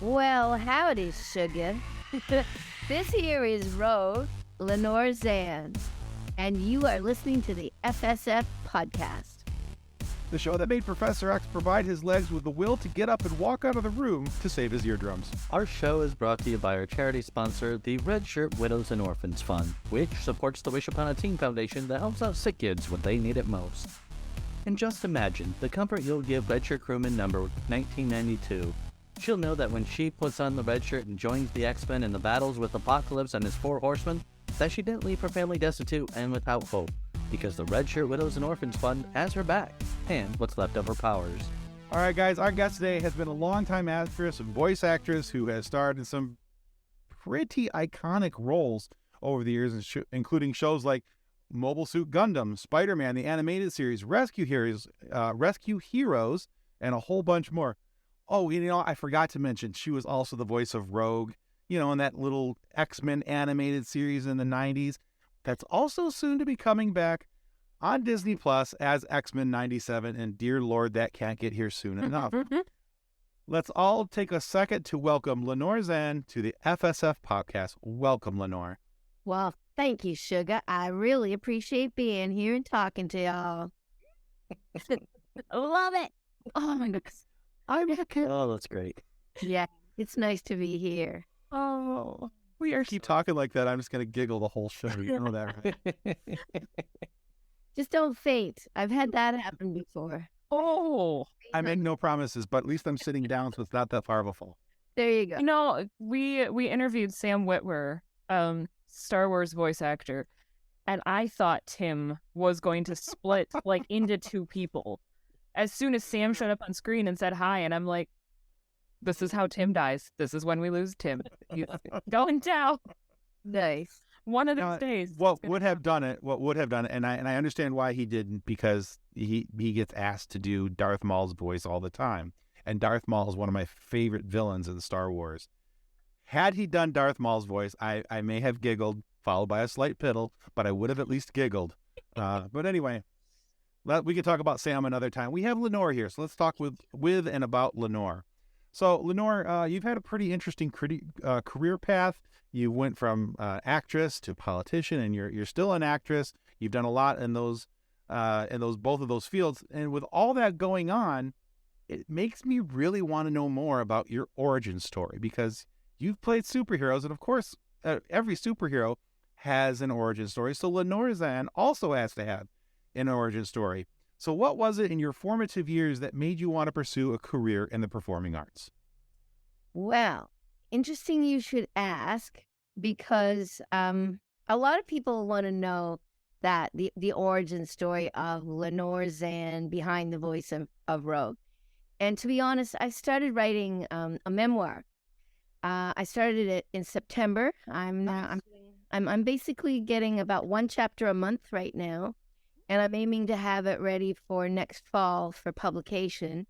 Well, howdy, sugar. This here is Rogue, Lenore Zann, and you are listening to the FSF podcast. The show that made Professor X provide his legs with the will to get up and walk out of the room to save his eardrums. Our show is brought to you by our charity sponsor, the Red Shirt Widows and Orphans Fund, which supports the Wish Upon a Teen Foundation that helps out sick kids when they need it most. And just imagine the comfort you'll give Red Shirt crewman number 1992. She'll know that when she puts on the red shirt and joins the X-Men in the battles with Apocalypse and his 4 horsemen, that she didn't leave her family destitute and without hope, because the Red Shirt Widows and Orphans Fund has her back, and what's left of her powers. All right, guys, our guest today has been a longtime actress and voice actress who has starred in some pretty iconic roles over the years, including shows like Mobile Suit Gundam, SpiderMan, the animated series, Rescue Heroes, and a whole bunch more. Oh, I forgot to mention, she was also the voice of Rogue, in that little XMen animated series in the 90s. That's also soon to be coming back on Disney Plus as X-Men 97, and dear Lord, that can't get here soon enough. Let's all take a second to welcome Lenore Zann to the FSF podcast. Welcome, Lenore. Well, thank you, sugar. I really appreciate being here and talking to y'all. Love it. Oh, my goodness. Oh, that's great. Yeah, it's nice to be here. Oh, we are keep talking like that. I'm just going to giggle the whole show. You know that, right? Just don't faint. I've had that happen before. Oh, I make no promises, but at least I'm sitting down, so it's not that far of a fall. There you go. We interviewed Sam Witwer, Star Wars voice actor, and I thought Tim was going to split into 2 people. As soon as Sam showed up on screen and said hi, and I'm like, this is how Tim dies. This is when we lose Tim. He's going down. Nice. One of these days. What would have done it, and I understand why he didn't, because he gets asked to do Darth Maul's voice all the time. And Darth Maul is one of my favorite villains in Star Wars. Had he done Darth Maul's voice, I may have giggled, followed by a slight piddle, but I would have at least giggled. But anyway, we can talk about Sam another time. We have Lenore here, so let's talk with and about Lenore. So, Lenore, you've had a pretty interesting career path. You went from actress to politician, and you're still an actress. You've done a lot in both of those fields. And with all that going on, it makes me really want to know more about your origin story, because you've played superheroes, and of course, every superhero has an origin story. So Lenore Zann also has to have an origin story. So what was it in your formative years that made you want to pursue a career in the performing arts? Well, interesting you should ask, because a lot of people want to know that the origin story of Lenore Zann behind the voice of Rogue. And to be honest, I started writing a memoir. I started it in September. I'm basically getting about 1 chapter a month right now, and I'm aiming to have it ready for next fall for publication.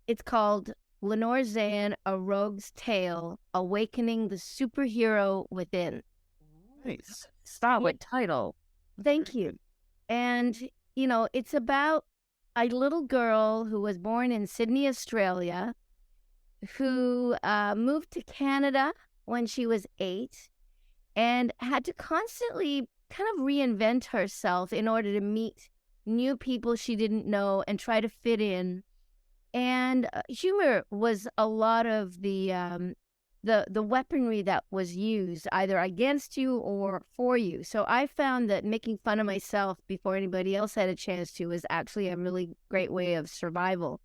It's called Lenore Zann, A Rogue's Tale, Awakening the Superhero Within. Nice. Solid title. Thank you. And, it's about a little girl who was born in Sydney, Australia, who moved to Canada when she was 8 and had to constantly kind of reinvent herself in order to meet new people she didn't know and try to fit in. And humor was a lot of the weaponry that was used either against you or for you. So I found that making fun of myself before anybody else had a chance to was actually a really great way of survival.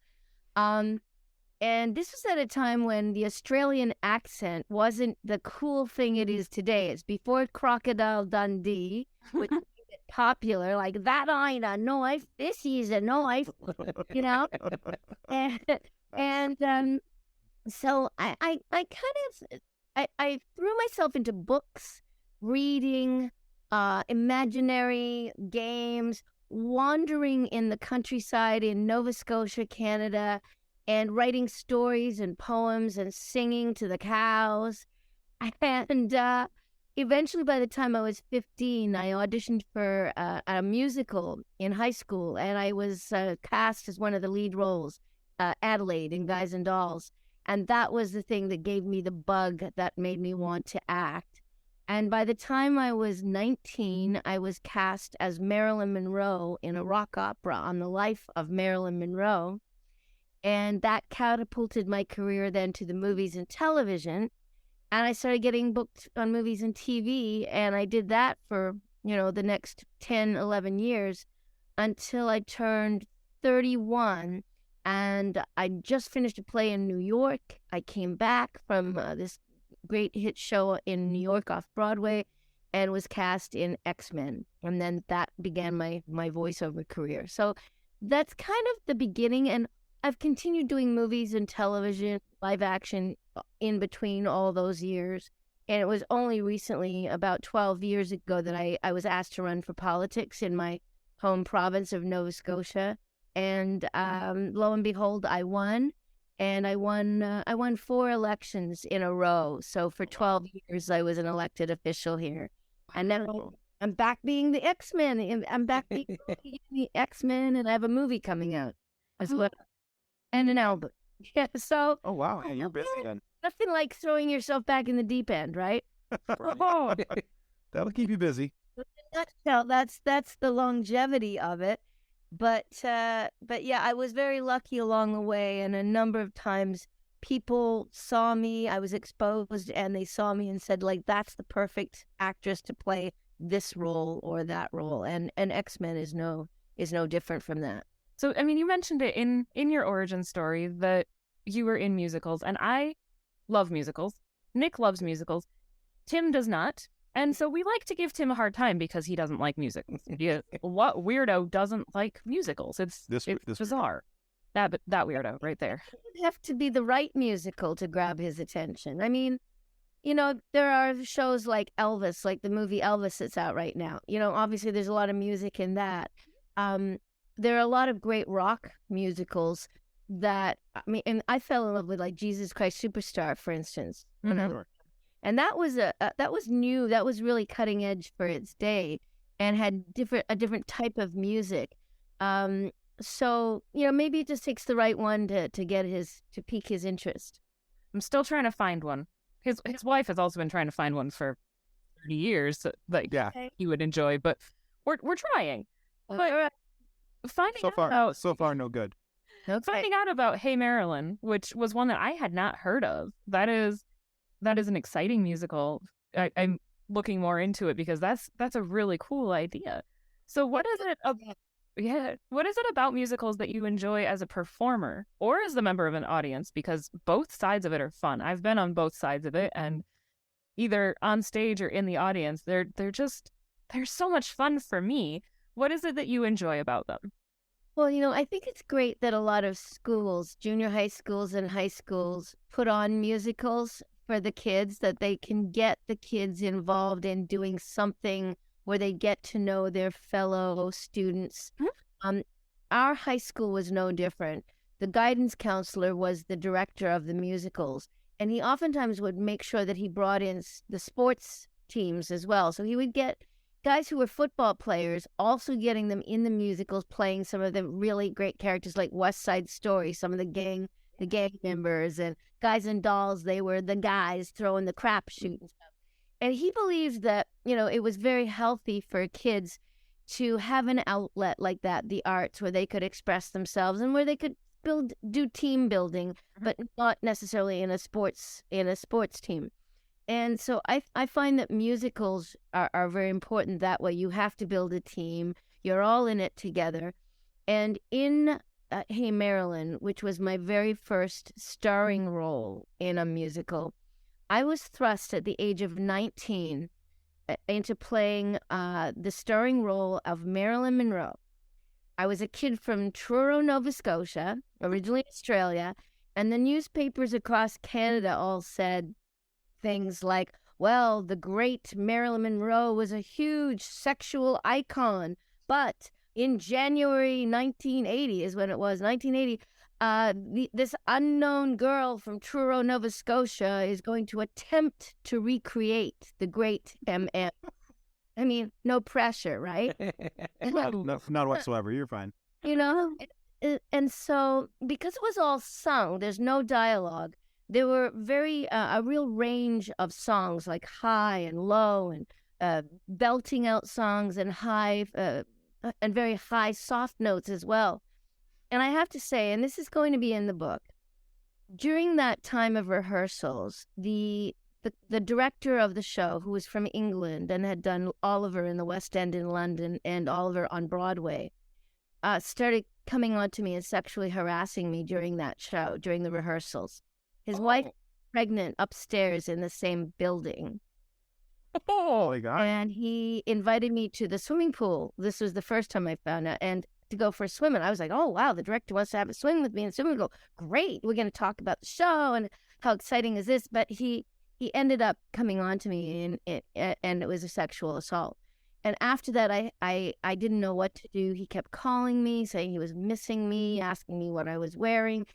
And this was at a time when the Australian accent wasn't the cool thing it is today. It's before Crocodile Dundee, which made it popular, like that ain't a knife, this is a knife, And so I threw myself into books, reading, imaginary games, wandering in the countryside in Nova Scotia, Canada, and writing stories and poems and singing to the cows. And eventually, by the time I was 15, I auditioned for a musical in high school, and I was cast as one of the lead roles, Adelaide in Guys and Dolls. And that was the thing that gave me the bug that made me want to act. And by the time I was 19, I was cast as Marilyn Monroe in a rock opera on the life of Marilyn Monroe. And that catapulted my career then to the movies and television. And I started getting booked on movies and TV. And I did that for, the next 10, 11 years until I turned 31. And I just finished a play in New York. I came back from this great hit show in New York off Broadway and was cast in XMen. And then that began my voiceover career. So that's kind of the beginning. And I've continued doing movies and television, live action in between all those years. And it was only recently, about 12 years ago, that I was asked to run for politics in my home province of Nova Scotia. And lo and behold, I won. And I won 4 elections in a row. So for 12 years, I was an elected official here. And now I'm back being the X-Men. I'm back being the X-Men, and I have a movie coming out as well. And an album. Yeah, so... Oh, wow. Yeah, you're busy then. Nothing like throwing yourself back in the deep end, right? That'll keep you busy. In a nutshell, that's the longevity of it. But yeah, I was very lucky along the way, and a number of times people saw me, I was exposed, and they saw me and said, like, that's the perfect actress to play this role or that role. And X-Men is no different from that. So, I mean, you mentioned it in your origin story that you were in musicals, and I love musicals. Nick loves musicals. Tim does not. And so we like to give Tim a hard time because he doesn't like musicals. Yeah, what weirdo doesn't like musicals? It's bizarre. That weirdo right there. It would have to be the right musical to grab his attention. I mean, there are shows like Elvis, like the movie Elvis that's out right now. Obviously there's a lot of music in that. There are a lot of great rock musicals that, and I fell in love with, like, Jesus Christ Superstar, for instance. Mm-hmm. And that was that was new. That was really cutting edge for its day, and had a different type of music. So maybe it just takes the right one to pique his interest. I'm still trying to find one. His wife has also been trying to find one for 30 years that he would enjoy, but we're trying. But so far no good. Okay. Finding out about Hey Marilyn, which was one that I had not heard of. That is an exciting musical. I'm looking more into it because that's a really cool idea. So what is it about musicals that you enjoy as a performer or as a member of an audience? Because both sides of it are fun. I've been on both sides of it, and either on stage or in the audience, they're so much fun for me. What is it that you enjoy about them? Well, I think it's great that a lot of schools, junior high schools and high schools, put on musicals for the kids, that they can get the kids involved in doing something where they get to know their fellow students. Mm-hmm. Our high school was no different. The guidance counselor was the director of the musicals, and he oftentimes would make sure that he brought in the sports teams as well. So he would get guys who were football players, also getting them in the musicals, playing some of the really great characters like West Side Story, some of the gang members, and Guys and Dolls. They were the guys throwing the crapshoot and stuff. And he believed that, it was very healthy for kids to have an outlet like that, the arts, where they could express themselves and where they could do team building, but not necessarily in a sports team. And so I find that musicals are very important that way. You have to build a team. You're all in it together. And in Hey Marilyn, which was my very first starring role in a musical, I was thrust at the age of 19 into playing the starring role of Marilyn Monroe. I was a kid from Truro, Nova Scotia, originally Australia, and the newspapers across Canada all said things like, well, the great Marilyn Monroe was a huge sexual icon, but in January 1980 is when it was, 1980, this unknown girl from Truro, Nova Scotia is going to attempt to recreate the great MM. I mean, no pressure, right? No, not whatsoever. You're fine. And so because it was all sung, there's no dialogue. there were a real range of songs, like high and low and belting out songs and high and very high soft notes as well. And I have to say, and this is going to be in the book, during that time of rehearsals, the director of the show, who was from England and had done Oliver in the West End in London and Oliver on Broadway, started coming on to me and sexually harassing me during that show, during the rehearsals. His wife was pregnant upstairs in the same building. Oh my God. And he invited me to the swimming pool. This was the first time I found out. And to go for a swim. And I was like, oh, wow, the director wants to have a swim with me in the swimming pool. Great. We're going to talk about the show and how exciting is this? But he ended up coming on to me and it was a sexual assault. And after that, I didn't know what to do. He kept calling me, saying he was missing me, asking me what I was wearing.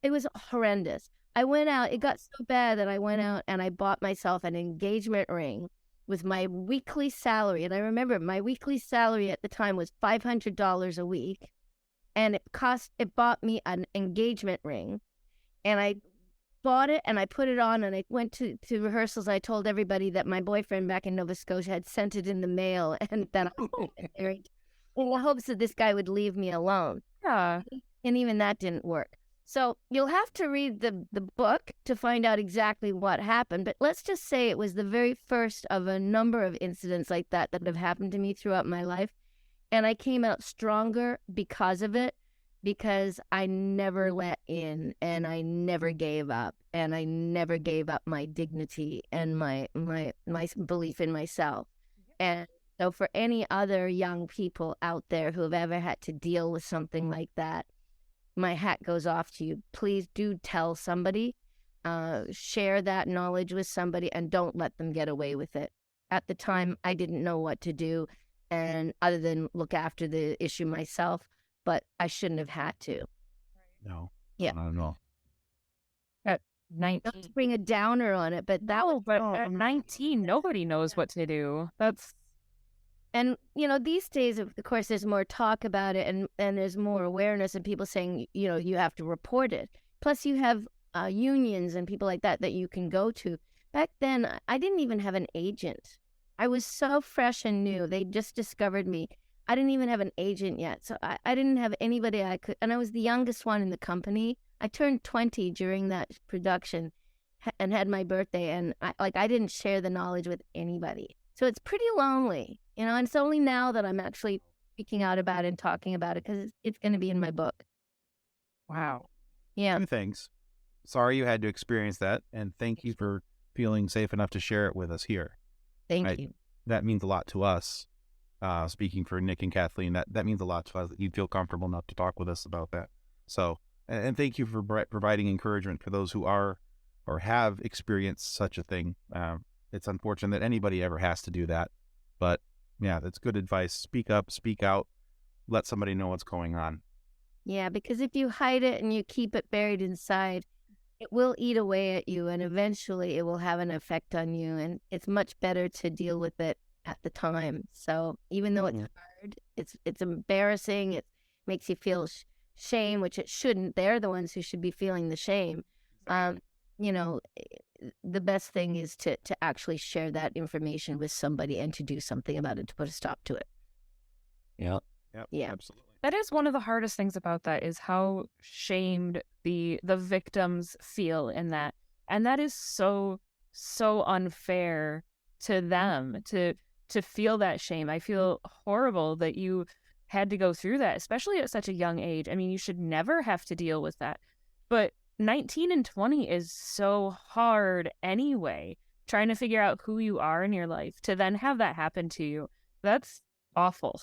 It was horrendous. I went out. It got so bad that I went out and I bought myself an engagement ring with my weekly salary. And I remember my weekly salary at the time was $500 a week. And it bought me an engagement ring. And I bought it and I put it on and I went to rehearsals. I told everybody that my boyfriend back in Nova Scotia had sent it in the mail and that I was married in the hopes that this guy would leave me alone. Yeah. And even that didn't work. So you'll have to read the book to find out exactly what happened. But let's just say it was the very first of a number of incidents like that have happened to me throughout my life. And I came out stronger because of it, because I never let in and I never gave up. And I never gave up my dignity and my belief in myself. And so for any other young people out there who have ever had to deal with something like that, my hat goes off to you. Please do tell somebody, share that knowledge with somebody, and don't let them get away with it. At the time, I didn't know what to do, and other than look after the issue myself, but I shouldn't have had to. No. Yeah. I don't know. At 19. Not to bring a downer on it, but that was... But at 19, nobody knows what to do. And, these days, of course, there's more talk about it and there's more awareness and people saying, you have to report it. Plus, you have unions and people like that you can go to. Back then, I didn't even have an agent. I was so fresh and new. They just discovered me. I didn't even have an agent yet. So I didn't have anybody and I was the youngest one in the company. I turned 20 during that production and had my birthday. And I didn't share the knowledge with anybody. So it's pretty lonely, and it's only now that I'm actually speaking out about it and talking about it because it's going to be in my book. Wow. Yeah. Two things. Sorry you had to experience that, and thank you for feeling safe enough to share it with us here. Thank you. That means a lot to us. Speaking for Nick and Kathleen, that means a lot to us that you feel comfortable enough to talk with us about that. So, and thank you for providing encouragement for those who are or have experienced such a thing. It's unfortunate that anybody ever has to do that, but yeah, that's good advice. Speak up, speak out, let somebody know what's going on. Yeah, because if you hide it and you keep it buried inside, it will eat away at you and eventually it will have an effect on you. And it's much better to deal with it at the time. So even though it's hard, it's embarrassing, it makes you feel shame, which it shouldn't. They're the ones who should be feeling the shame. The best thing is to actually share that information with somebody and to do something about it, to put a stop to it. Yeah. Yeah. Absolutely. That is one of the hardest things about that, is how shamed the victims feel in that. And that is so unfair to them to feel that shame. I feel horrible that you had to go through that, especially at such a young age. I mean, you should never have to deal with that. But 19 and 20 is so hard anyway, trying to figure out who you are in your life, to then have that happen to you. That's awful.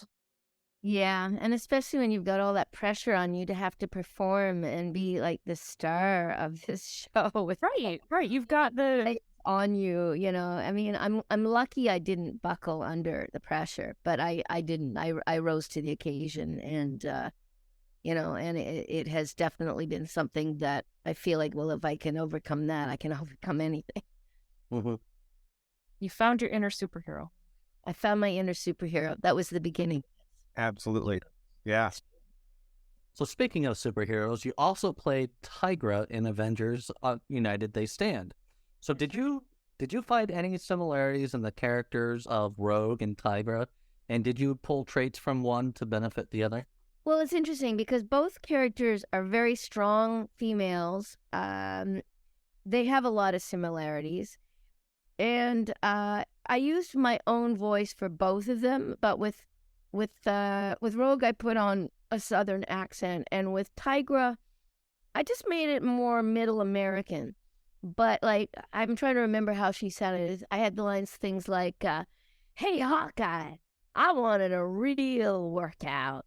Yeah, and especially when you've got all that pressure on you to have to perform and be like the star of this show with Right. You've got the lights on you, I mean, I'm lucky I didn't buckle under the pressure, but I didn't. I rose to the occasion, and and it has definitely been something that I feel like, well, if I can overcome that, I can overcome anything. Mm-hmm. You found your inner superhero. I found my inner superhero. That was the beginning. Absolutely. Yeah. So speaking of superheroes, you also played Tigra in Avengers United They Stand. So did you find any similarities in the characters of Rogue and Tigra? And did you pull traits from one to benefit the other? Well, it's interesting because both characters are very strong females. They have a lot of similarities. And I used my own voice for both of them, but with Rogue, I put on a Southern accent, and with Tigra, I just made it more Middle American. But like, I'm trying to remember how she sounded. I had the lines, things like, "Hey Hawkeye, I wanted a real workout,"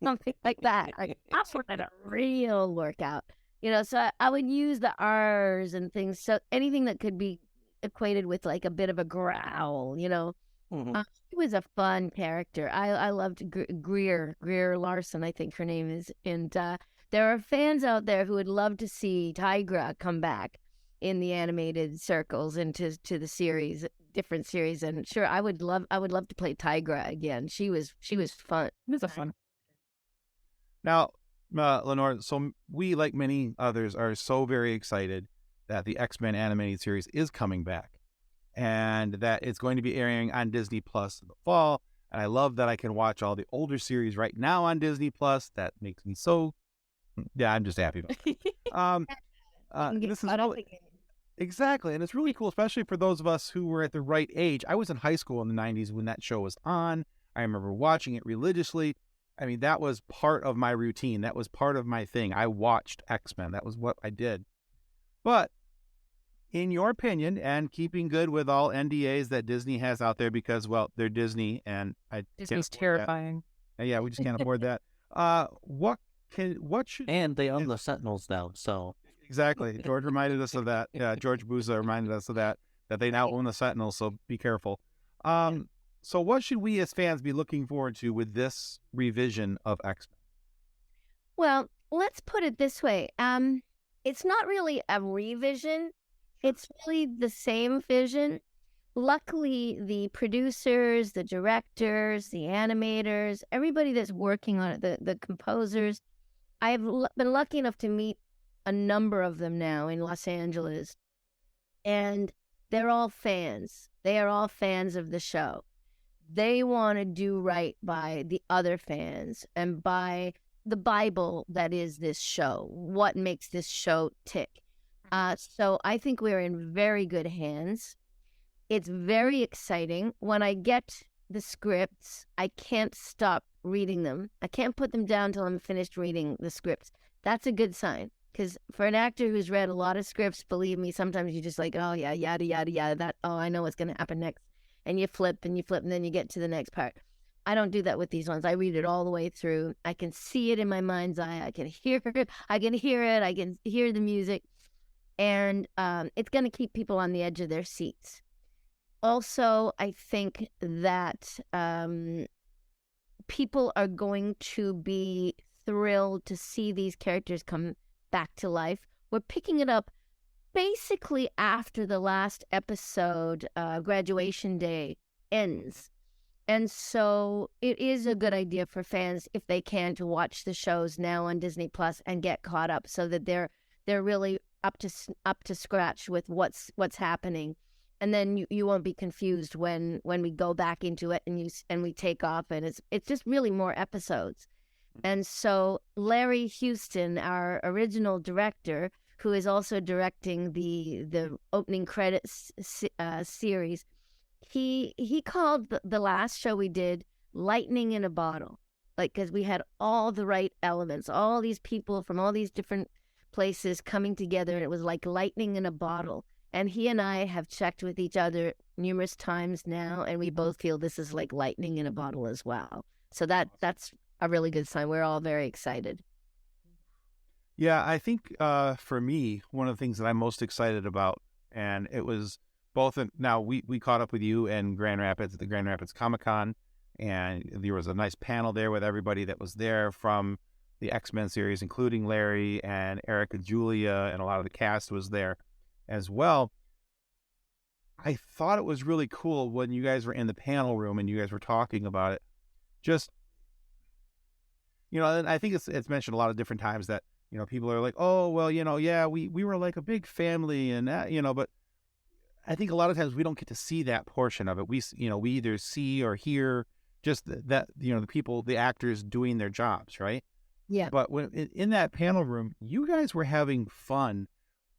something like that. Like, I wanted a real workout. So I would use the R's and things. So anything that could be equated with like a bit of a growl. She was a fun character. I loved Greer Larson, I think her name is. And there are fans out there who would love to see Tigra come back in the animated circles into the series, different series. And sure, I would love to play Tigra again. She was fun. It was a fun. Now, Lenore, so we, like many others, are so very excited that the X-Men animated series is coming back and that it's going to be airing on Disney Plus in the fall. And I love that I can watch all the older series right now on Disney Plus. That makes me so, I'm just happy about it. This is really, exactly. And it's really cool, especially for those of us who were at the right age. I was in high school in the 90s when that show was on. I remember watching it religiously. I mean, that was part of my routine. That was part of my thing. I watched X-Men. That was what I did. But in your opinion, and keeping good with all NDAs that Disney has out there, because, well, they're Disney, and Disney's terrifying. Yeah, we just can't afford that. What should... And they own the Sentinels now, so... Exactly. George reminded us of that. Yeah, George Buza reminded us of that they now own the Sentinels, so be careful. So what should we as fans be looking forward to with this revision of X-Men? Well, let's put it this way. It's not really a revision. It's really the same vision. Luckily, the producers, the directors, the animators, everybody that's working on it, the composers, I've been lucky enough to meet a number of them now in Los Angeles. And they're all fans. They are all fans of the show. They want to do right by the other fans and by the Bible that is this show, what makes this show tick. So I think we're in very good hands. It's very exciting. When I get the scripts, I can't stop reading them. I can't put them down till I'm finished reading the scripts. That's a good sign. Because for an actor who's read a lot of scripts, believe me, sometimes you're just like, oh yeah, yada, yada, yada, I know what's going to happen next. And you flip, and then you get to the next part. I don't do that with these ones. I read it all the way through. I can see it in my mind's eye. I can hear it. I can hear the music. And it's going to keep people on the edge of their seats. Also, I think that people are going to be thrilled to see these characters come back to life. We're picking it up basically after the last episode, Graduation Day, ends. And so it is a good idea for fans, if they can, to watch the shows now on Disney Plus and get caught up so that they're really up to scratch with what's happening. And then you won't be confused when we go back into it and we take off, and it's just really more episodes. And so Larry Houston, our original director, who is also directing the opening credits series, he called the last show we did lightning in a bottle, like, because we had all the right elements, all these people from all these different places coming together, and it was like lightning in a bottle. And he and I have checked with each other numerous times now, and we both feel this is like lightning in a bottle as well. So that's a really good sign. We're all very excited. Yeah, I think for me, one of the things that I'm most excited about, and it was both, now we caught up with you in Grand Rapids at the Grand Rapids Comic-Con, and there was a nice panel there with everybody that was there from the X-Men series, including Larry and Eric and Julia, and a lot of the cast was there as well. I thought it was really cool when you guys were in the panel room and you guys were talking about it. Just, and I think it's mentioned a lot of different times that, people are like, oh, well, yeah, we were like a big family and that, but I think a lot of times we don't get to see that portion of it. We either see or hear just that, the people, the actors doing their jobs, right? Yeah. But when in that panel room, you guys were having fun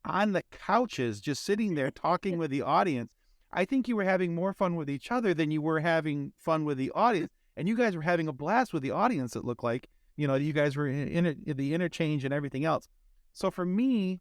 on the couches, just sitting there talking with the audience. I think you were having more fun with each other than you were having fun with the audience. And you guys were having a blast with the audience, it looked like. You guys were in the interchange and everything else. So for me,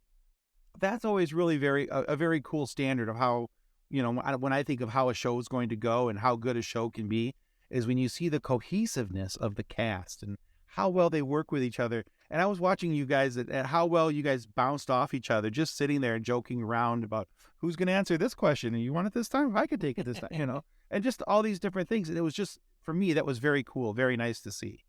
that's always really a very cool standard of how, when I think of how a show is going to go and how good a show can be, is when you see the cohesiveness of the cast and how well they work with each other. And I was watching you guys at how well you guys bounced off each other, just sitting there and joking around about who's going to answer this question. And you want it this time? I could take it this time, and just all these different things. And it was just, for me, that was very cool, very nice to see.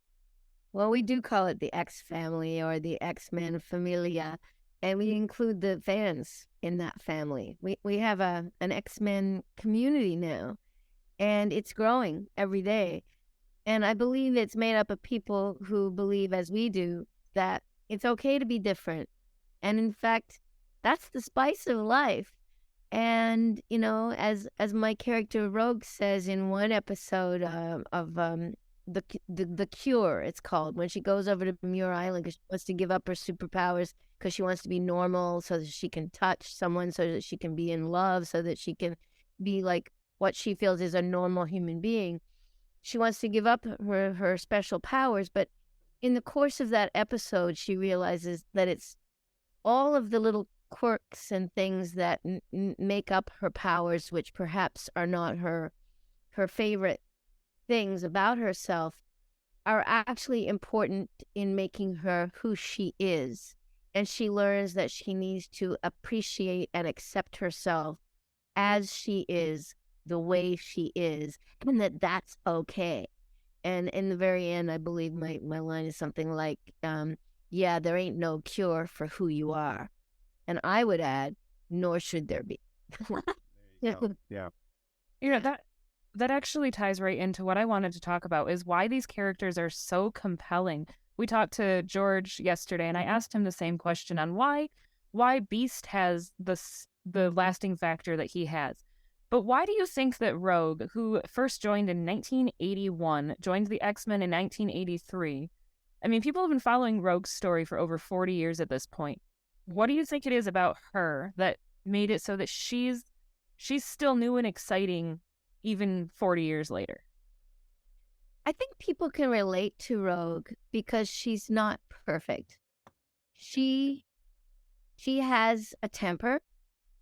Well, we do call it the X family or the X-Men Familia, and we include the fans in that family. We have an X-Men community now, and it's growing every day. And I believe it's made up of people who believe, as we do, that it's okay to be different. And in fact, that's the spice of life. And, as my character Rogue says in one episode of the Cure, it's called, when she goes over to Muir Island because she wants to give up her superpowers because she wants to be normal so that she can touch someone, so that she can be in love, so that she can be like what she feels is a normal human being. She wants to give up her special powers, but in the course of that episode, she realizes that it's all of the little quirks and things that make up her powers, which perhaps are not her favorite things about herself, are actually important in making her who she is. And she learns that she needs to appreciate and accept herself as she is, the way she is, and that's okay. And in the very end, I believe my line is something like, yeah, there ain't no cure for who you are. And I would add, nor should there be. There you go. Yeah. That actually ties right into what I wanted to talk about, is why these characters are so compelling. We talked to George yesterday, and I asked him the same question on why Beast has the lasting factor that he has. But why do you think that Rogue, who first joined in 1981, joined the X-Men in 1983? I mean, people have been following Rogue's story for over 40 years at this point. What do you think it is about her that made it so that she's still new and exciting even 40 years later? I think people can relate to Rogue because she's not perfect. She has a temper.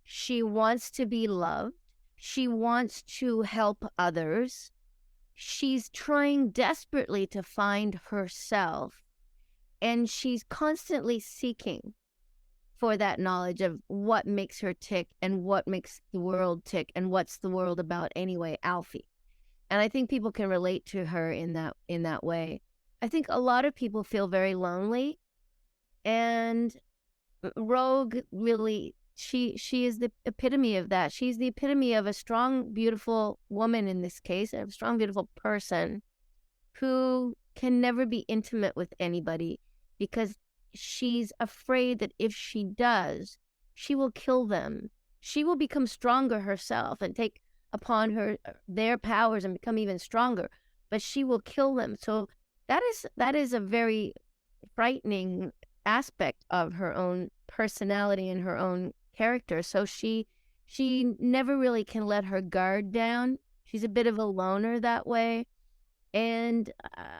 She wants to be loved. She wants to help others. She's trying desperately to find herself, and she's constantly seeking for that knowledge of what makes her tick and what makes the world tick and what's the world about anyway, Alfie. And I think people can relate to her in that way. I think a lot of people feel very lonely, and Rogue really, she is the epitome of that. She's the epitome of a strong, beautiful woman in this case, a strong, beautiful person who can never be intimate with anybody because she's afraid that if she does, she will kill them. She will become stronger herself and take upon her their powers and become even stronger, but she will kill them. So that is a very frightening aspect of her own personality and her own character. So she never really can let her guard down. She's a bit of a loner that way, and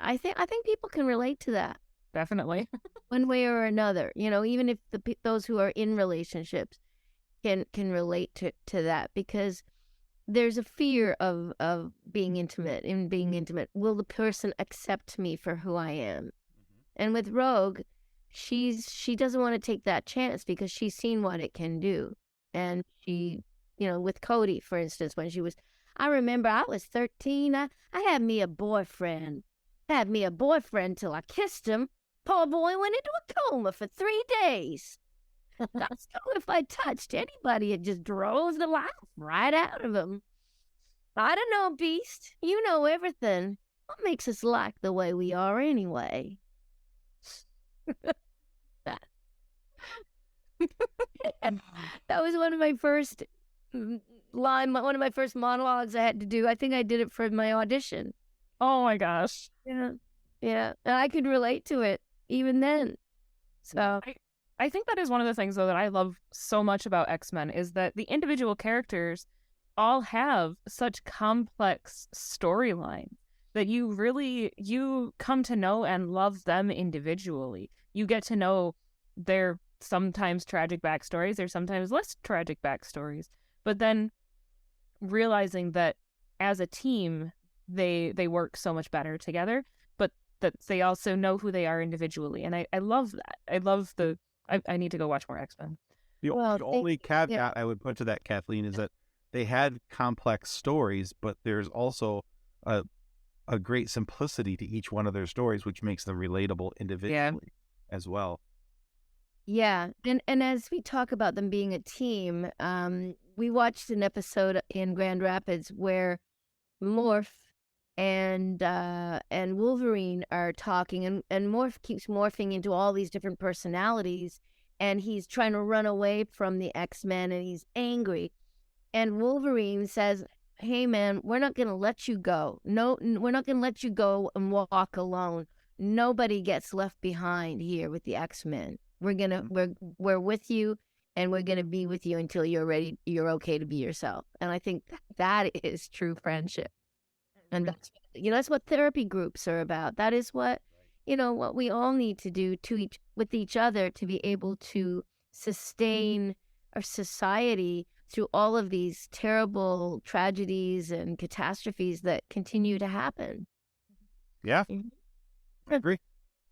I think people can relate to that. Definitely. One way or another, even if those who are in relationships can relate to that, because there's a fear of being intimate. Will the person accept me for who I am? And with Rogue, she doesn't want to take that chance because she's seen what it can do. And she, with Cody, for instance, I remember I was 13. I had me a boyfriend. Had me a boyfriend till I kissed him. Poor boy went into a coma for 3 days. So if I touched anybody, it just drove the life right out of him. I don't know, Beast. You know everything. What makes us like the way we are anyway? And that was one of my first one of my first monologues I had to do. I think I did it for my audition. Oh my gosh. Yeah. And I could relate to it even then. So I think that is one of the things, though, that I love so much about X-Men is that the individual characters all have such complex storylines that you come to know and love them individually. You get to know their sometimes tragic backstories, their sometimes less tragic backstories, but then realizing that as a team, they work so much better together, but that they also know who they are individually. And I love that. I love I need to go watch more X-Men. The only caveat I would put to that, Kathleen, is that they had complex stories, but there's also a great simplicity to each one of their stories, which makes them relatable individually as well. Yeah. And as we talk about them being a team, we watched an episode in Grand Rapids where Morph and Wolverine are talking, and Morph keeps morphing into all these different personalities, and he's trying to run away from the X-Men, and he's angry. And Wolverine says, "Hey man, we're not going to let you go. No, we're not going to let you go and walk alone. Nobody gets left behind here with the X-Men. We're with you, and we're going to be with you until you're ready. You're okay to be yourself." And I think that is true friendship. And that's what therapy groups are about. That is what we all need to do with each other to be able to sustain our society through all of these terrible tragedies and catastrophes that continue to happen. Yeah, I agree.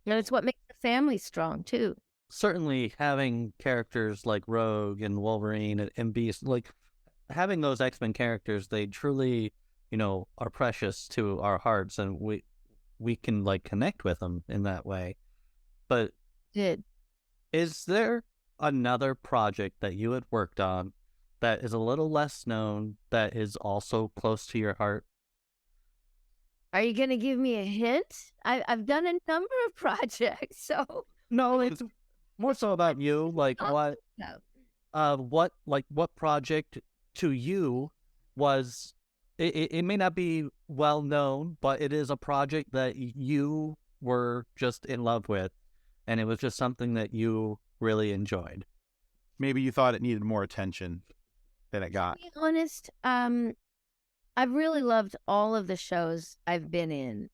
And it's what makes the family strong too. Certainly having characters like Rogue and Wolverine and Beast, like having those X-Men characters, they truly, are precious to our hearts, and we can like connect with them in that way. But is there another project that you had worked on that is a little less known that is also close to your heart? Are you going to give me a hint? I've done a number of projects, so no, it's more so about you. Like what project to you was? It may not be well known, but it is a project that you were just in love with, and it was just something that you really enjoyed. Maybe you thought it needed more attention than it got. To be honest, I've really loved all of the shows I've been in.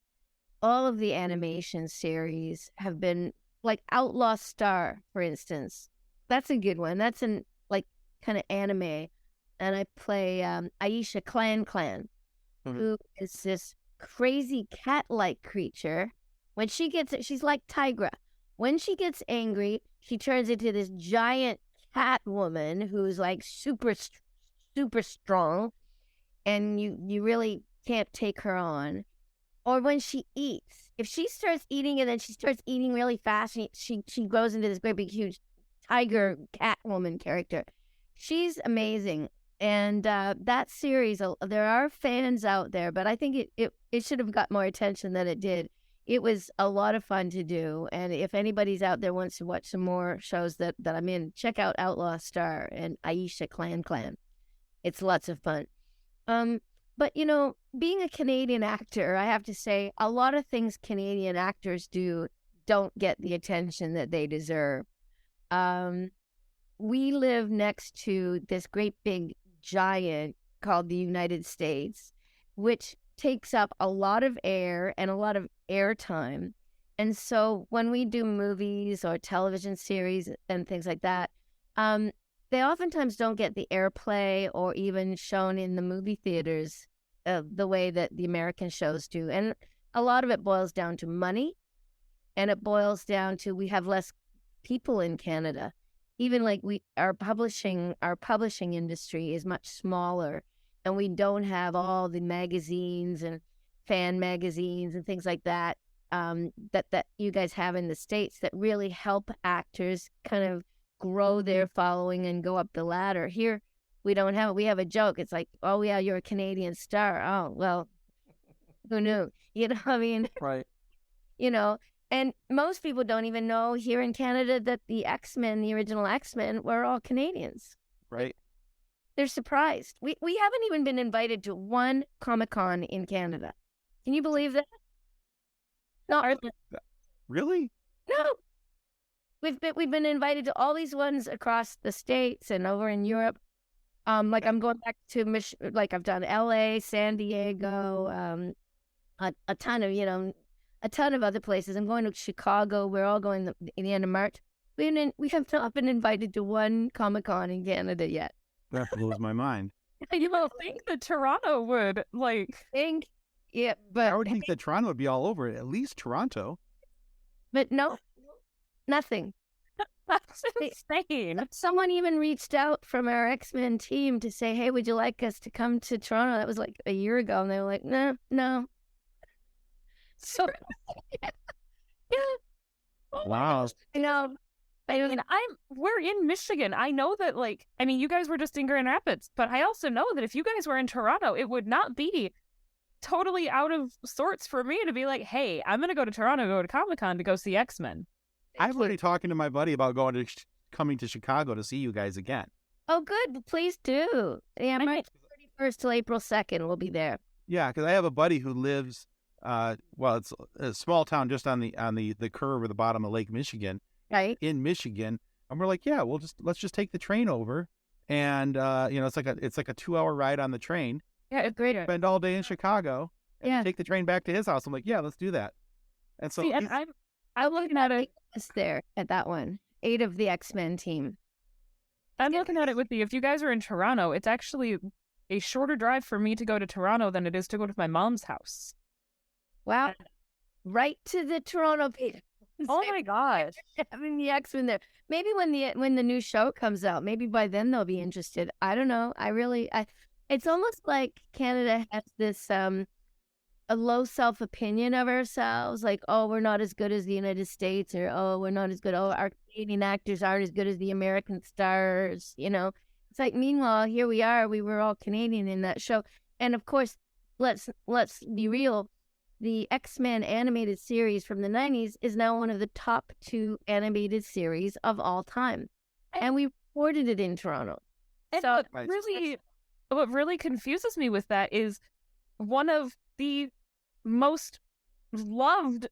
All of the animation series have been like Outlaw Star, for instance. That's a good one. That's an kind of anime. And I play Aisha Clan, who is this crazy cat-like creature. When she gets it, she's like Tigra. When she gets angry, she turns into this giant cat woman who's like super, super strong, and you really can't take her on. Or when she eats, if she starts eating and then she starts eating really fast, and she grows into this great big huge tiger cat woman character. She's amazing. And that series, there are fans out there, but I think it should have got more attention than it did. It was a lot of fun to do. And if anybody's out there wants to watch some more shows that I'm in, check out Outlaw Star and Aisha Clan. It's lots of fun. But, being a Canadian actor, I have to say, a lot of things Canadian actors do don't get the attention that they deserve. We live next to this great big giant called the United States, which takes up a lot of air and a lot of airtime. And so when we do movies or television series and things like that, they oftentimes don't get the airplay or even shown in the movie theaters the way that the American shows do. And a lot of it boils down to money, and it boils down to we have less people in Canada. Even like our publishing industry is much smaller, and we don't have all the magazines and fan magazines and things like that that you guys have in the States that really help actors kind of grow their following and go up the ladder. Here, we don't have it. We have a joke. It's like, oh yeah, you're a Canadian star. Oh, well, who knew? I mean, right. And most people don't even know here in Canada that the X-Men, the original X-Men, were all Canadians. Right. They're surprised. We haven't even been invited to one Comic-Con in Canada. Can you believe that? No, Really? no. We've been invited to all these ones across the States and over in Europe. Like I'm going back to like I've done LA, San Diego, a ton of other places. I'm going to Chicago. We're all going in the end of March. We have not been invited to one Comic-Con in Canada yet. That blows my mind. You don't think that Toronto would Yeah, I would think that Toronto would be all over it. At least Toronto. but no, nothing. That's insane. Someone even reached out from our X-Men team to say, "Hey, would you like us to come to Toronto?" That was like a year ago, and they were like, "No." So, yeah. Wow. I know. I mean, we're in Michigan. I know that, you guys were just in Grand Rapids, but I also know that if you guys were in Toronto, it would not be totally out of sorts for me to be like, hey, I'm going to go to Toronto, go to Comic-Con to go see X-Men. I'm already talking to my buddy about coming to Chicago to see you guys again. Oh, good. Please do. Yeah, March 31st till April 2nd, we'll be there. Yeah, because I have a buddy who lives, it's a small town just on the curve or the bottom of Lake Michigan, Right. in Michigan, and we're like, yeah, let's just take the train over, and it's like a 2-hour ride on the train. Yeah, it's great. Spend all day in Chicago. And Yeah. take the train back to his house. I'm like, yeah, let's do that. And so, I'm looking at it. Us there at that one. 8 of the X-Men team. I'm looking at it with you. If you guys are in Toronto, it's actually a shorter drive for me to go to Toronto than it is to go to my mom's house. Wow. Right to the Toronto people. Oh my God. Having the X-Men there. Maybe when the new show comes out, maybe by then they'll be interested. I don't know. It's almost like Canada has this a low self-opinion of ourselves, like, oh, we're not as good as the United States, or oh, we're not as good. Oh, our Canadian actors aren't as good as the American stars. It's like, meanwhile, here we are. We were all Canadian in that show, and of course, let's be real. The X-Men animated series from the 90s is now one of the top 2 animated series of all time. And we recorded it in Toronto. And So what really confuses me with that is one of the most loved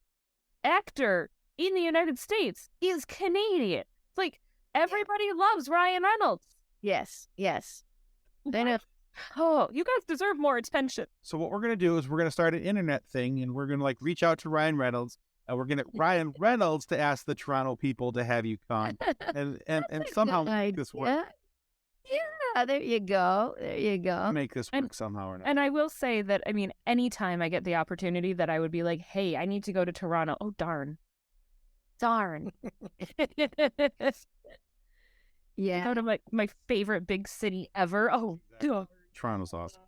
actor in the United States is Canadian. It's like, everybody loves Ryan Reynolds. yes. I know. Oh, you guys deserve more attention. So what we're gonna do is we're gonna start an internet thing, and we're gonna reach out to Ryan Reynolds, and we're gonna get Ryan Reynolds to ask the Toronto people to have you on, and somehow make this work. Yeah, there you go. Make this work somehow or not. And I will say that, anytime I get the opportunity that I would be like, hey, I need to go to Toronto. Oh, darn. Yeah. Go to my favorite big city ever. Oh, God. Toronto's awesome.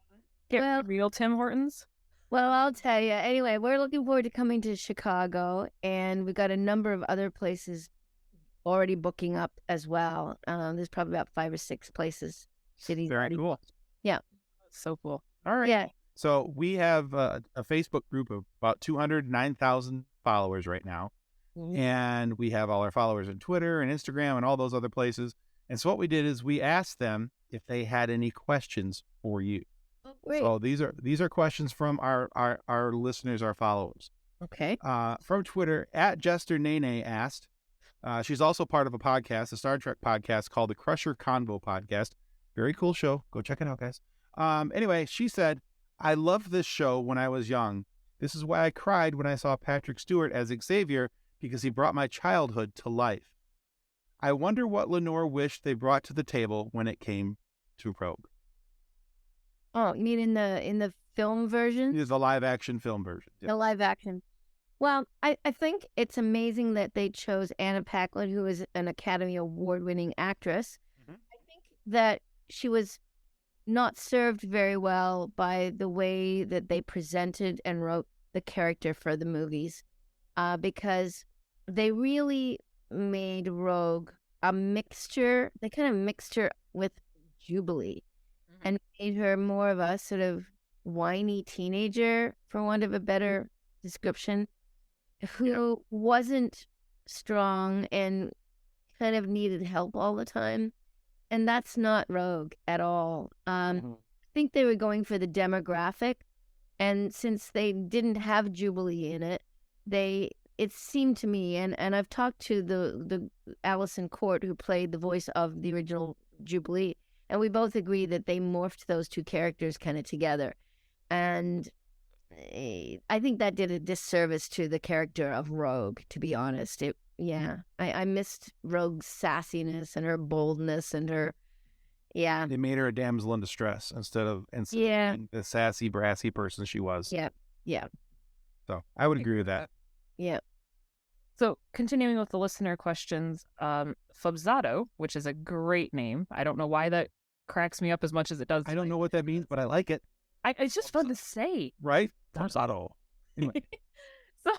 Get real Tim Hortons. Well, I'll tell you. Anyway, we're looking forward to coming to Chicago, and we've got a number of other places already booking up as well. There's probably about 5 or 6 cities. Very cool. Yeah. So cool. All right. Yeah. So we have a Facebook group of about 209,000 followers right now. And we have all our followers on Twitter and Instagram and all those other places. And so what we did is we asked them if they had any questions for you. Oh, great. So these are questions from our listeners, our followers. Okay. From Twitter, @JesterNene asked, she's also part of a podcast, a Star Trek podcast called the Crusher Convo Podcast. Very cool show. Go check it out, guys. Anyway, she said, I loved this show when I was young. This is why I cried when I saw Patrick Stewart as Xavier, because he brought my childhood to life. I wonder what Lenore wished they brought to the table when it came to Rogue. Oh, you mean in the film version? It is the live action film version. The live action. Well, I think it's amazing that they chose Anna Paquin, who is an Academy Award-winning actress. Mhm. I think that she was not served very well by the way that they presented and wrote the character for the movies, because they really made Rogue a mixture. They kind of mixed her with Jubilee and made her more of a sort of whiny teenager, for want of a better description. who wasn't strong and kind of needed help all the time. And that's not Rogue at all. I think they were going for the demographic. And since they didn't have Jubilee in it, it seemed to me, and I've talked to the Allison Court, who played the voice of the original Jubilee, and we both agree that they morphed those two characters kind of together. And I think that did a disservice to the character of Rogue, to be honest. I missed Rogue's sassiness and her boldness and her, They made her a damsel in distress instead of being the sassy, brassy person she was. Yeah. So I would agree with that. Yeah. So continuing with the listener questions, Fubzato, which is a great name. I don't know why that cracks me up as much as it does. I don't know what that means, but I like it. It's just fun to say. Right? Fubzato. Anyway. So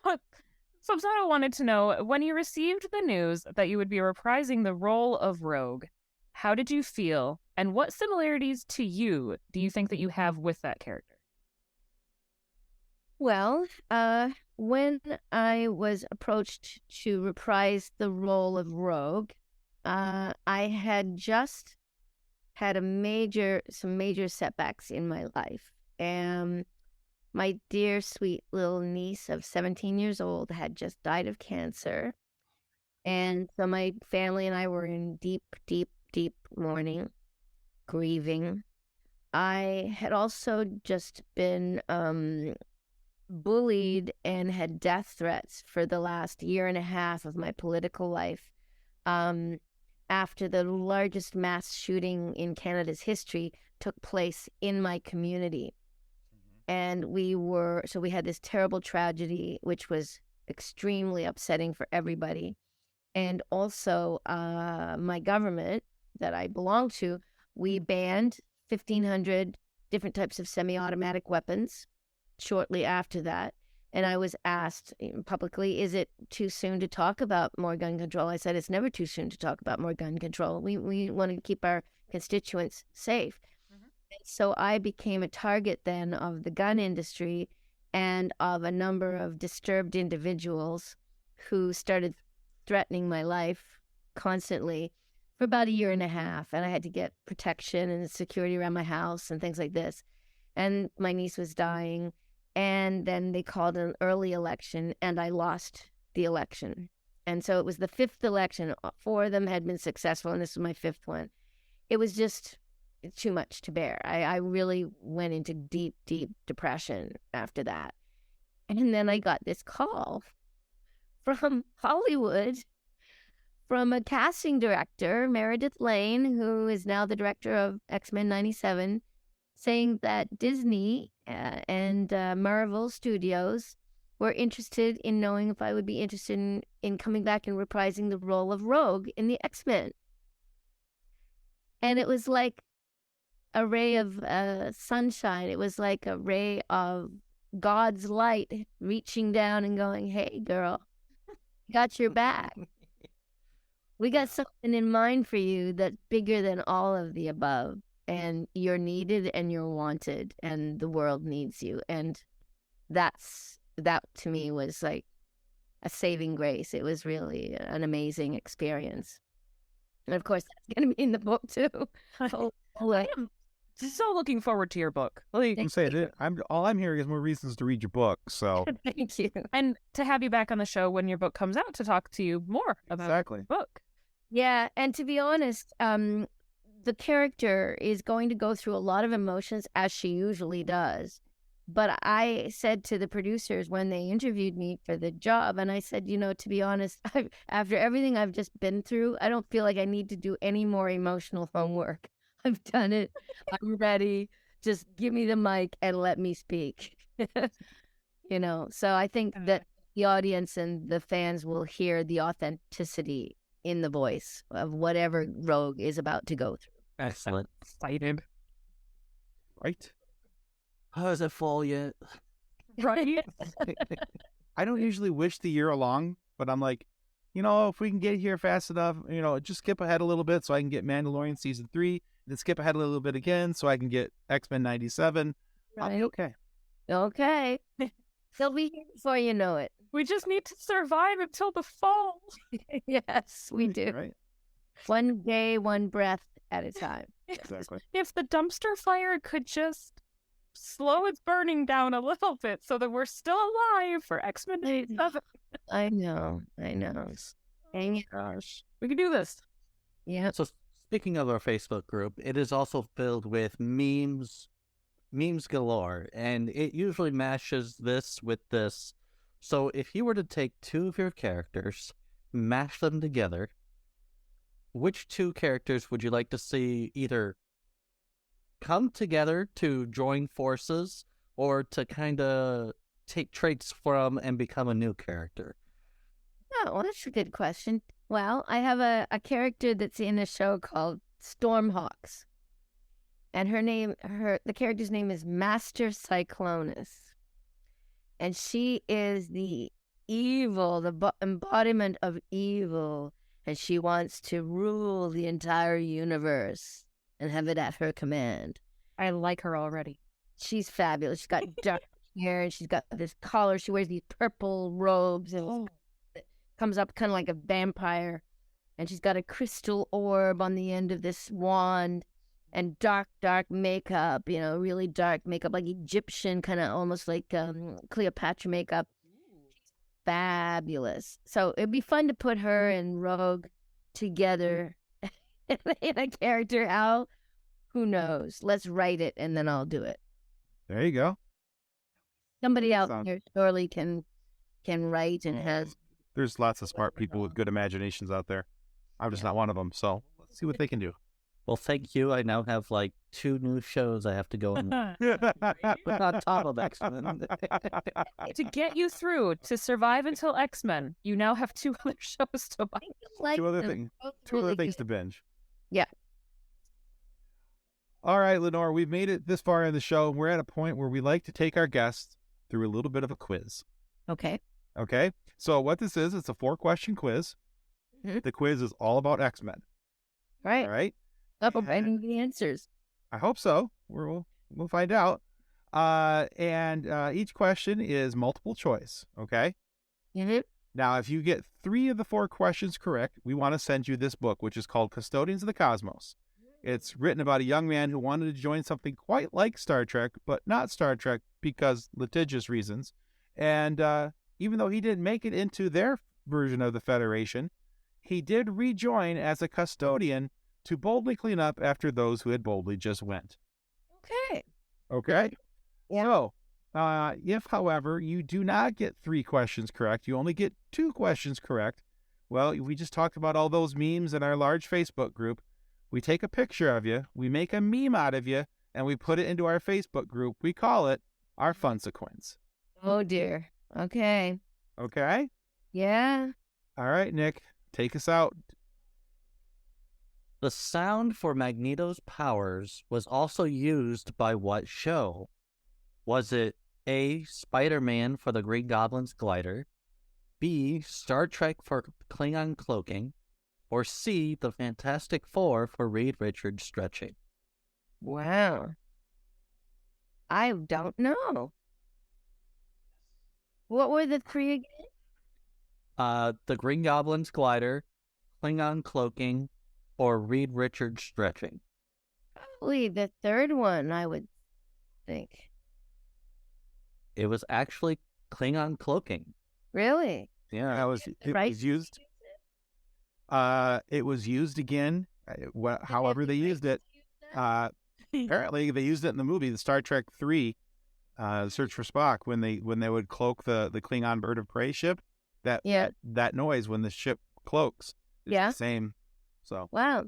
Fubzato wanted to know, when you received the news that you would be reprising the role of Rogue, how did you feel, and what similarities to you do you think that you have with that character? Well, when I was approached to reprise the role of Rogue, I had just had some major setbacks in my life. And my dear, sweet little niece of 17 years old had just died of cancer. And so my family and I were in deep, deep, deep mourning, grieving. I had also just been bullied and had death threats for the last year and a half of my political life. After the largest mass shooting in Canada's history took place in my community. And we had this terrible tragedy, which was extremely upsetting for everybody. And also my government that I belong to, we banned 1,500 different types of semi-automatic weapons shortly after that. And I was asked publicly, is it too soon to talk about more gun control? I said, it's never too soon to talk about more gun control. We want to keep our constituents safe. And so I became a target then of the gun industry and of a number of disturbed individuals who started threatening my life constantly for about a year and a half. And I had to get protection and security around my house and things like this. And my niece was dying. And then they called an early election, and I lost the election. And so it was the fifth election. 4 of them had been successful, and this was my 5th one. It was just too much to bear. I really went into deep, deep depression after that. And then I got this call from Hollywood, from a casting director, Meredith Lane, who is now the director of XMen 97, saying that Disney and Marvel Studios were interested in knowing if I would be interested in coming back and reprising the role of Rogue in the X-Men. And it was like a ray of sunshine. It was like a ray of God's light reaching down and going, hey, girl, got your back. We got something in mind for you that's bigger than all of the above. And you're needed and you're wanted and the world needs you. And that to me was like a saving grace. It was really an amazing experience. And of course, that's going to be in the book too. I am so looking forward to your book. All I'm hearing is more reasons to read your book. So thank you. And to have you back on the show when your book comes out to talk to you more about the book. Yeah. And to be honest, the character is going to go through a lot of emotions, as she usually does. But I said to the producers when they interviewed me for the job, and I said, to be honest, after everything I've just been through, I don't feel like I need to do any more emotional homework. I've done it. I'm ready. Just give me the mic and let me speak. So I think that the audience and the fans will hear the authenticity in the voice of whatever Rogue is about to go through. Excellent. Excited. Right? How's it fall yet? Right? I don't usually wish the year along, but I'm like, if we can get here fast enough, just skip ahead a little bit so I can get Mandalorian season 3, then skip ahead a little bit again so I can get X-Men 97. Right. I'll be okay. Okay. They'll be here before you know it. We just need to survive until the fall. Yes, we do. Right? One day, one breath at a time. Exactly. If the dumpster fire could just slow its burning down a little bit so that we're still alive for X-Men 87. I know. Dang it. Gosh. We can do this. Yeah. So speaking of our Facebook group, it is also filled with memes galore, and it usually mashes this with this. So if you were to take two of your characters, mash them together, which two characters would you like to see either come together to join forces or to kind of take traits from and become a new character? Oh, well, that's a good question. Well, I have a character that's in a show called Stormhawks. And the character's name is Master Cyclonus. And she is the evil, the embodiment of evil. And she wants to rule the entire universe and have it at her command. I like her already. She's fabulous. She's got dark hair and she's got this collar. She wears these purple robes and it comes up kind of like a vampire. And she's got a crystal orb on the end of this wand and dark makeup, really dark makeup, like Egyptian, kind of almost like Cleopatra makeup. Fabulous. So it'd be fun to put her and Rogue together in a character. How? Who knows? Let's write it and then I'll do it. There you go. Somebody out there surely can write and has. There's lots of smart people with good imaginations out there. I'm just not one of them. So let's see what they can do. Well, thank you. I now have like 2 new shows I have to go and put on top of X-Men. To get you through, to survive until X-Men, you now have 2 other shows to watch. Like Two other them. things to binge. Yeah. All right, Lenore, we've made it this far in the show. We're at a point where we like to take our guests through a little bit of a quiz. Okay. Okay? So what this is, it's a 4-question quiz. Mhm. The quiz is all about X-Men. Right. All right? I need the answers. I hope so. We'll find out. And each question is multiple choice. Okay? Mm-hmm. Now, if you get 3 of the 4 questions correct, we want to send you this book, which is called Custodians of the Cosmos. It's written about a young man who wanted to join something quite like Star Trek, but not Star Trek because litigious reasons. And even though he didn't make it into their version of the Federation, he did rejoin as a custodian to boldly clean up after those who had boldly just went. Okay. Okay? Yeah. So, if, however, you do not get 3 questions correct, you only get 2 questions correct, well, we just talked about all those memes in our large Facebook group. We take a picture of you, we make a meme out of you, and we put it into our Facebook group. We call it our fun sequence. Oh, dear. Okay. Okay? Yeah. All right, Nick, take us out. The sound for Magneto's powers was also used by what show? Was it A, Spider-Man for the Green Goblin's glider, B, Star Trek for Klingon cloaking, or C, the Fantastic Four for Reed Richards stretching? Wow. I don't know. What were the 3 again? The Green Goblin's glider, Klingon cloaking, or Reed Richards stretching? Probably the 3rd one, I would think. It was actually Klingon cloaking. Really? Yeah, it Right? was used. It was used again. However they used it. Apparently, they used it in the movie, the Star Trek 3, Search for Spock, when they would cloak the Klingon bird of prey ship. That noise when the ship cloaks is the same. So Wow.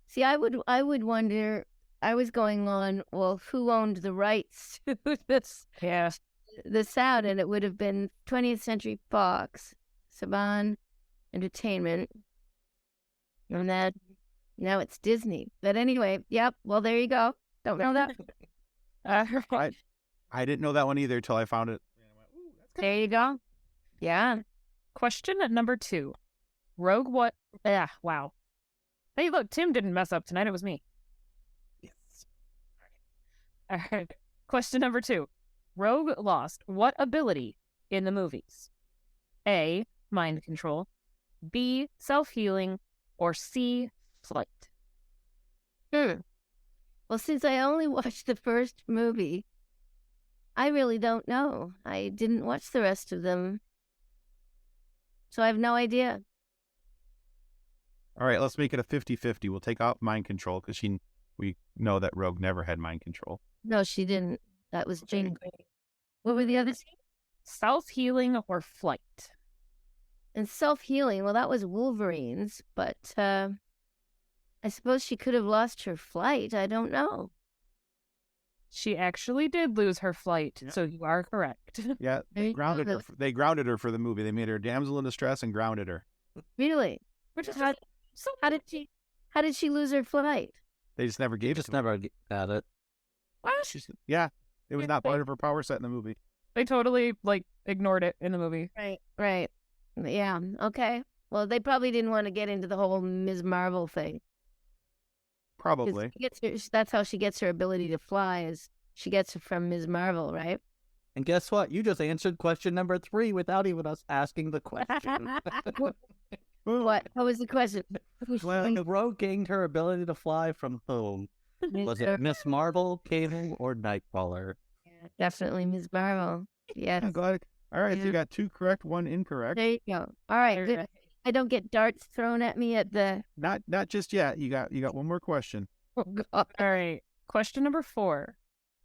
See, I would wonder. I was going on. Well, who owned the rights to this? Yeah. The sound, and it would have been 20th Century Fox, Saban Entertainment, and that now it's Disney. But anyway, yep. Well, there you go. Don't know that. I didn't know that one either until I found it. There you go. Yeah. Question number 2. Rogue what? Wow. Hey, look, Tim didn't mess up tonight. It was me. Yes. All right. Question number 2. Rogue lost what ability in the movies? A. Mind control. B. Self-healing. Or C. Flight. Well, since I only watched the first movie, I really don't know. I didn't watch the rest of them. So I have no idea. All right, let's make it a 50-50. We'll take out mind control because we know that Rogue never had mind control. No, she didn't. That was Jane Grey. What were the others? Self-healing or flight? And self-healing, well, that was Wolverine's, but I suppose she could have lost her flight. I don't know. She actually did lose her flight, Yeah. So you are correct. Yeah, they grounded her for the movie. They made her a damsel in distress and grounded her. Really? Which is How did she lose her flight? They just never gave it Just to her. never got it. what? Yeah, it was not part of her power set in the movie. They totally ignored it in the movie. Right. Yeah, okay. Well, they probably didn't want to get into the whole Ms. Marvel thing. 'Cause Probably. that's how she gets her ability to fly, is she gets it from Ms. Marvel, right? And guess what? You just answered question number 3 without even us asking the question. What? What was the question? Well, Rogue gained her ability to fly from whom? Was it Miss Marvel, Cable, or Nightcrawler? Yeah, definitely Ms. Marvel. Yes. Yeah, go ahead. All right, so Yeah. you got 2 correct, 1 incorrect. There you go. All right. Good. I don't get darts thrown at me at the. Not just yet. You got one more question. Oh, God. All right. Question number 4.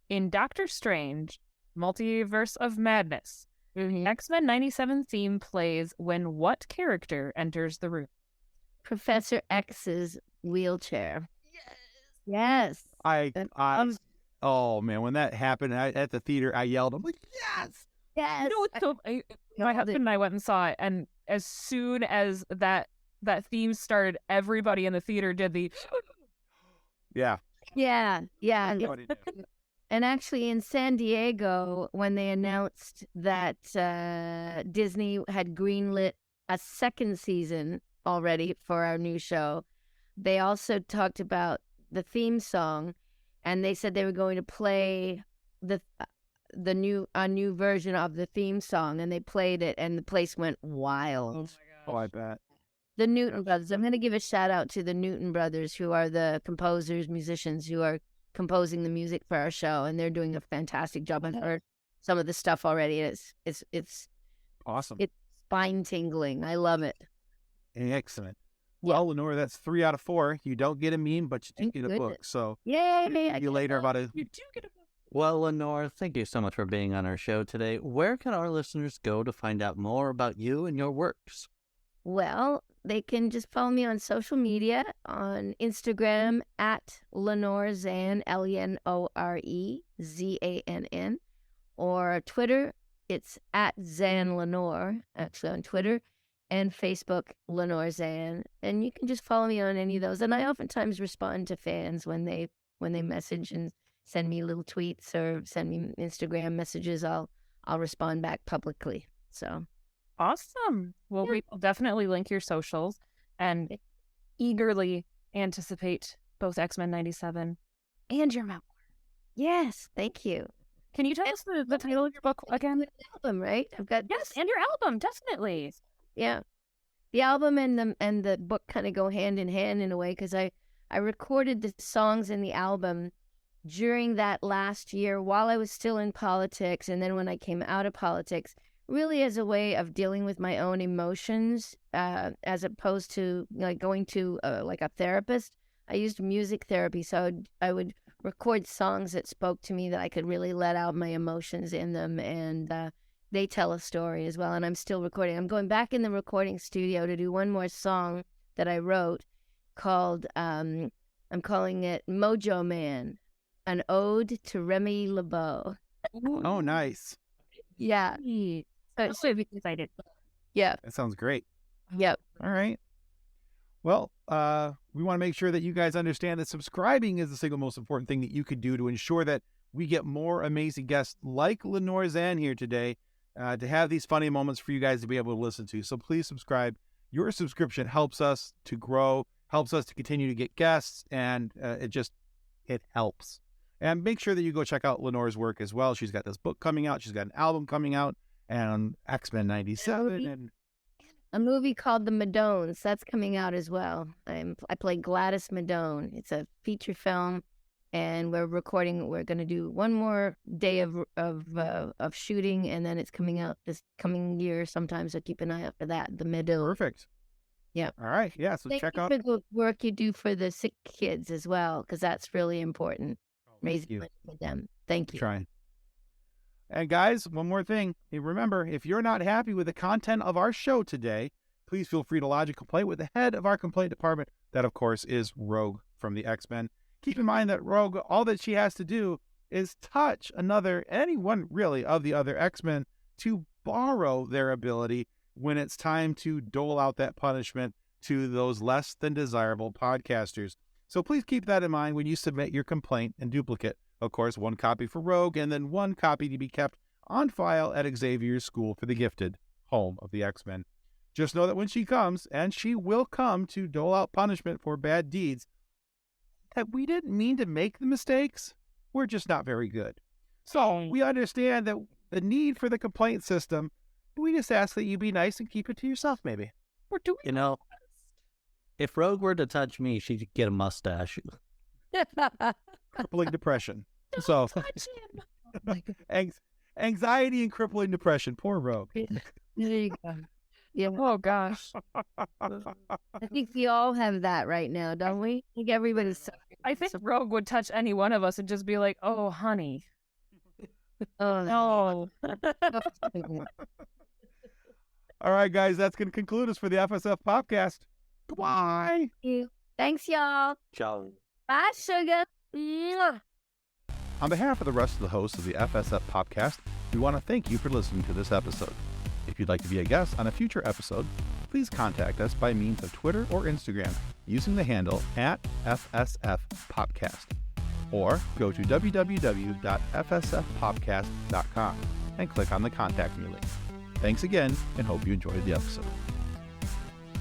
In Doctor Strange, Multiverse of Madness, X-Men 97 theme plays when what character enters the room? Professor X's wheelchair. Yes. Oh man, when that happened at the theater, I yelled. I'm like, yes. Yes. You know what's so? My husband and I went and saw it, and as soon as that theme started, everybody in the theater did the. Yeah. Yeah. Everybody did. And actually, in San Diego, when they announced that Disney had greenlit a second season already for our new show, they also talked about the theme song, and they said they were going to play a new version of the theme song, and they played it, and the place went wild. Oh, I bet. The Newton Brothers. I'm going to give a shout out to the Newton Brothers, who are the composers, musicians who are composing the music for our show, and they're doing a fantastic job. I've heard some of the stuff already. It's Awesome. it's spine tingling. I love it. Excellent. Well, Lenore, that's 3 out of 4. You don't get a meme, but you do Thank get a book. goodness. So Yay! see you later about it. You do get a. Well, Lenore, thank you so much for being on our show today. Where can our listeners go to find out more about you and your works? Well, they can just follow me on social media, on Instagram at Lenore Zann, LenoreZann, or Twitter, it's at Zann Lenore, actually on Twitter, and Facebook, Lenore Zann. And you can just follow me on any of those. And I oftentimes respond to fans when they message and send me little tweets or send me Instagram messages. I'll respond back publicly. So Awesome. Well, we will definitely link your socials and eagerly anticipate both X-Men 97 and your memoir. yes, thank you. Can you tell us the title of your book again? Album, right? I've got Yes, and your album, definitely. yeah. The album and the book kind of go hand in hand in a way, because I recorded the songs in the album during that last year while I was still in politics, and then when I came out of politics, really as a way of dealing with my own emotions, as opposed to going to like a therapist. I used music therapy, so I would record songs that spoke to me, that I could really let out my emotions in them, and they tell a story as well. And I'm still recording. I'm going back in the recording studio to do one more song that I wrote called, I'm calling it Mojo Man, an ode to Remy LeBeau. Oh, nice. Yeah. So excited. Yeah. That sounds great. Yep. All right. Well, we want to make sure that you guys understand that subscribing is the single most important thing that you could do to ensure that we get more amazing guests like Lenore Zann here today, to have these funny moments for you guys to be able to listen to. So please subscribe. Your subscription helps us to grow, helps us to continue to get guests, and it helps. And make sure that you go check out Lenore's work as well. She's got this book coming out. She's got an album coming out. and X-Men 97 and A movie called The Madones. That's coming out as well. I play Gladys Madone. It's a feature film, and we're recording. We're going to do one more day of shooting, and then it's coming out this coming year sometime. So keep an eye out for that. The Madones. perfect. Yeah. All right. Yeah. So Thank check you out. for the work you do for the sick kids as well, because that's really important. Raising you. money for them. Thank you. Trying. And guys, one more thing. Hey, remember, if you're not happy with the content of our show today, please feel free to lodge a complaint with the head of our complaint department. That, of course, is Rogue from the X-Men. Keep in mind that Rogue, all that she has to do is touch anyone really of the other X-Men to borrow their ability when it's time to dole out that punishment to those less than desirable podcasters. So please keep that in mind when you submit your complaint and duplicate. Of course, one copy for Rogue and then one copy to be kept on file at Xavier's School for the Gifted, home of the X-Men. Just know that when she comes, and she will come to dole out punishment for bad deeds, that we didn't mean to make the mistakes. We're just not very good. So we understand that the need for the complaint system, we just ask that you be nice and keep it to yourself, maybe. We're doing You know, if Rogue were to touch me, she'd get a mustache. Crippling depression. So, anxiety and crippling depression. Poor Rogue. There you go. Yeah. Oh gosh. I think we all have that right now, don't we? I think everybody's suffering. I think Rogue would touch any one of us and just be like, "Oh, honey." Oh, No. All right, guys, that's going to conclude us for the FSF Podcast. Goodbye. Thanks, y'all. Ciao. Bye, sugar. Mwah. On behalf of the rest of the hosts of the FSF Podcast, we want to thank you for listening to this episode. If you'd like to be a guest on a future episode, please contact us by means of Twitter or Instagram using the handle @FSFPodcast, or go to www.fsfpodcast.com and click on the Contact Me link. Thanks again, and hope you enjoyed the episode.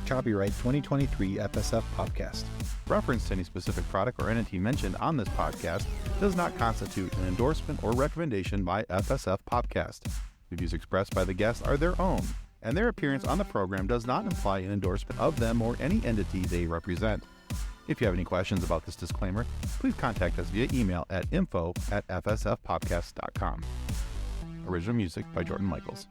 Copyright 2023 FSF Podcast. Reference to any specific product or entity mentioned on this podcast does not constitute an endorsement or recommendation by FSF Podcast. The views expressed by the guests are their own, and their appearance on the program does not imply an endorsement of them or any entity they represent. If you have any questions about this disclaimer, please contact us via email at info@fsfpodcast.com. Original music by Jordan Michaels.